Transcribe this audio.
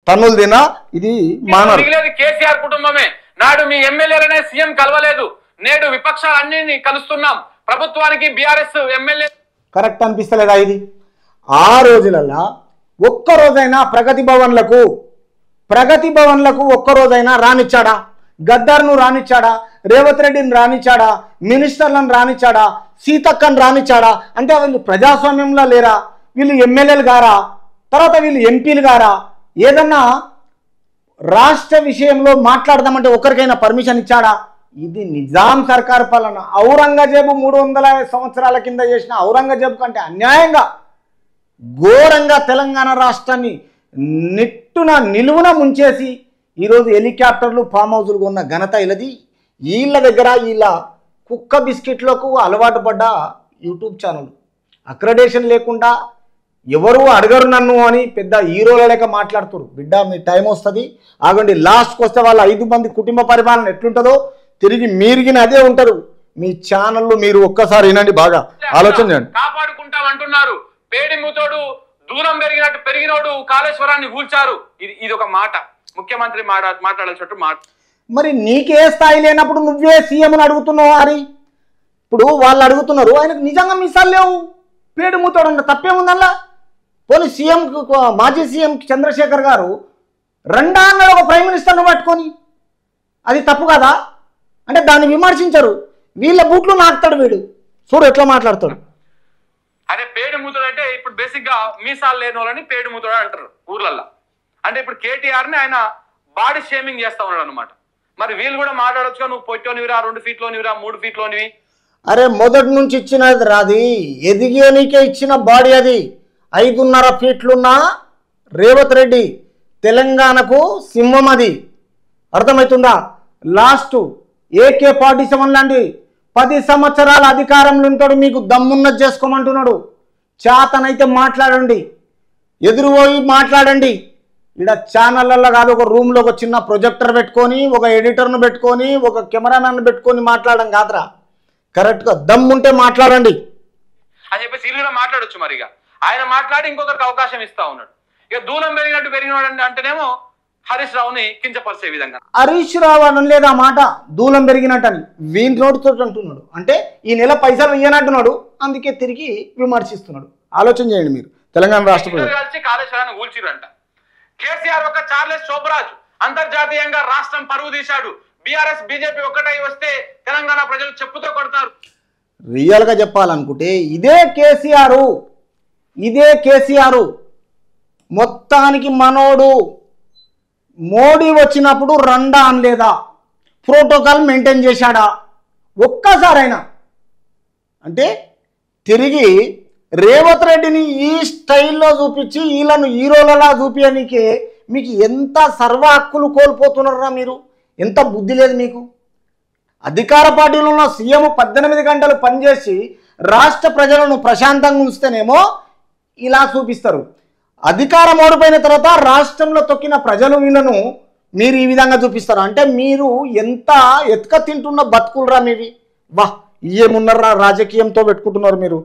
తన్నులు తినా ఇది మానరు. కేసీఆర్ కుటుంబమే. నాడు మీ ఎమ్మెల్యేలనే సీఎం కలవలేదు, నేడు విపక్షాలన్నీ కలుస్తున్నాం, ప్రభుత్వానికి బీఆర్ఎస్ ఎమ్మెల్యే. కరెక్ట్ అనిపిస్తలేదా ఇది? ఆ రోజులలో ఒక్కరోజైనా ప్రగతి భవన్లకు ఒక్కరోజైనా రానిచ్చాడా? గద్దర్ను రానిచ్చాడా? రేవంత్ రెడ్డిని రానిచ్చాడా? మినిస్టర్లను రానిచ్చాడా? సీతక్కను రానిచ్చాడా? అంటే వీళ్ళు ప్రజాస్వామ్యంలో లేరా? వీళ్ళు ఎమ్మెల్యేలు గారా? తర్వాత వీళ్ళు ఎంపీలు గారా? ఏదన్నా రాష్ట్ర విషయంలో మాట్లాడదామంటే ఒకరికైనా పర్మిషన్ ఇచ్చాడా? ఇది నిజాం సర్కార్ పాలన. ఔరంగజేబు 300 సంవత్సరాల కింద చేసిన ఔరంగజేబు కంటే అన్యాయంగా ఘోరంగా తెలంగాణ రాష్ట్రాన్ని నిలువున ముంచేసి ఈరోజు హెలికాప్టర్లు ఫామ్ హౌజులు కొన్న ఘనత ఇలది. వీళ్ళ దగ్గర వీళ్ళ కుక్క బిస్కెట్లకు అలవాటు పడ్డ యూట్యూబ్ ఛానల్ అక్రెడిటేషన్ లేకుండా ఎవరు అడగరు నన్ను అని పెద్ద హీరోల లెక్క మాట్లాడుతారు. బిడ్డ మీ టైం వస్తుంది, ఆగండి. లాస్ట్కి వస్తే వాళ్ళ 5 మంది కుటుంబ పరిపాలన ఎట్లుంటుందో తిరిగి మీరిగిన అదే ఉంటారు. మీ ఛానల్లో మీరు ఒక్కసారి వినండి, బాగా ఆలోచన చేయండి. కాపాడుకుంటాం అంటున్నారు. పేడి మూతోడు దూరం పెరిగినట్టు పెరిగినోడు కాళేశ్వరాన్ని కూల్చారు. ఇది ఒక మాట, ముఖ్యమంత్రి మాట్లాడాల్సినట్టు మాట. మరి నీకే స్థాయి లేనప్పుడు నువ్వే సీఎంని అడుగుతున్నావు. అని ఇప్పుడు వాళ్ళు అడుగుతున్నారు, ఆయనకు నిజంగా మిసాలు లేవు. పేడి మూతోడు అంటే తప్పేముందల్లా? పోనీ మాజీ సీఎం చంద్రశేఖర్ గారు రెండా అన్నాడు ఒక ప్రైమ్ మినిస్టర్ను పట్టుకొని, అది తప్పు కదా? అంటే దాన్ని విమర్శించరు. వీళ్ళ బూట్లు నాకుతాడు వీడు. చూడు ఎట్లా మాట్లాడతాడు. అదే పేడి మూతోడు అంటే ఇప్పుడు బేసిక్ గా మీసాలు లేని వాళ్ళని పేడి మూతోడు అంటారు ఊర్లల్లో. అంటే ఇప్పుడు కేటీఆర్ ని ఆయన బాడీ షేమింగ్ చేస్తా ఉన్నాడు అనమాట. మరి వీళ్ళు కూడా మాట్లాడొచ్చుగా, నువ్వు పొట్టోనివిరా, 2 ఫీట్లోనివిరా, 3 ఫీట్లోనివి. అరే మొదటి నుంచి ఇచ్చినది రాది, ఎదిగేనికే ఇచ్చిన బాడీ అది. 5.5 ఫీట్లున్న రేవంత్ రెడ్డి తెలంగాణకు సింహం అది. అర్థమవుతుందా? లాస్ట్ AK-47 లాంటి 10 సంవత్సరాల అధికారంలో ఉంటాడు. మీకు దమ్మున్నది చేసుకోమంటున్నాడు. చేతనైతే మాట్లాడండి, ఎదురుపోయి మాట్లాడండి. ఇక్కడ ఛానళ్ళల్లో కాదు, ఒక రూమ్లో ఒక చిన్న ప్రొజెక్టర్ పెట్టుకొని, ఒక ఎడిటర్ను పెట్టుకొని, ఒక కెమెరామెన్ పెట్టుకొని మాట్లాడడం కాదురా. కరెక్ట్గా దమ్ముంటే మాట్లాడండి అని చెప్పేసి వీళ్ళు మాట్లాడొచ్చు. మరి ఇక ఆయన మాట్లాడి ఇంకొకరికి అవకాశం ఇస్తా ఉన్నాడు. ఇక దూరం పెరిగినట్టు పెరిగినాడు అంటేనేమో హరీష్ రావుని కించపరిచే విధంగా. హరీష్ రావు అని లేదా మాట, దూలం పెరిగినట్టని వీని నోటితో అంటున్నాడు. అంటే ఈ నెల పైసలు ఇయ్యనంటున్నాడు, అందుకే తిరిగి విమర్శిస్తున్నాడు. ఆలోచన చేయండి మీరు. తెలంగాణ రాష్ట్ర ప్రజలు కలిసి కాళేశ్వరాన్ని కూల్చిరంట. కేసీఆర్ ఒక చార్లెస్ శోభరాజ్ అంతర్జాతీయంగా రాష్ట్రం పరువు తీశాడు. బీఆర్ఎస్ బీజేపీ ఒక్కటై వస్తే తెలంగాణ ప్రజలు చెప్పుతో కొడతారు. రియల్గా చెప్పాలనుకుంటే ఇదే కేసీఆర్ మొత్తానికి మనోడు. మోడీ వచ్చినప్పుడు రండా అనలేదా? ప్రోటోకాల్ మెయింటైన్ చేశాడా ఒక్కసారైనా? అంటే తిరిగి రేవంత్ రెడ్డిని ఈ స్టైల్లో చూపించి వీళ్ళను హీరోలలా చూపించడానికే మీకు ఎంత సర్వ హక్కులు కోల్పోతున్నారా మీరు? ఎంత బుద్ధి లేదు మీకు? అధికార పార్టీలో ఉన్న సీఎం 18 గంటలు పనిచేసి రాష్ట్ర ప్రజలను ప్రశాంతంగా ఉంచితేనేమో ఇలా చూపిస్తారు. అధికారం ఓడిపోయిన తర్వాత రాష్ట్రంలో తొక్కిన ప్రజలు వీళ్ళను మీరు ఈ విధంగా చూపిస్తారు. అంటే మీరు ఎంత ఎత్క తింటున్న బతుకులరా మీవి. వా ఏమున్నారా రాజకీయంతో పెట్టుకుంటున్నారు మీరు.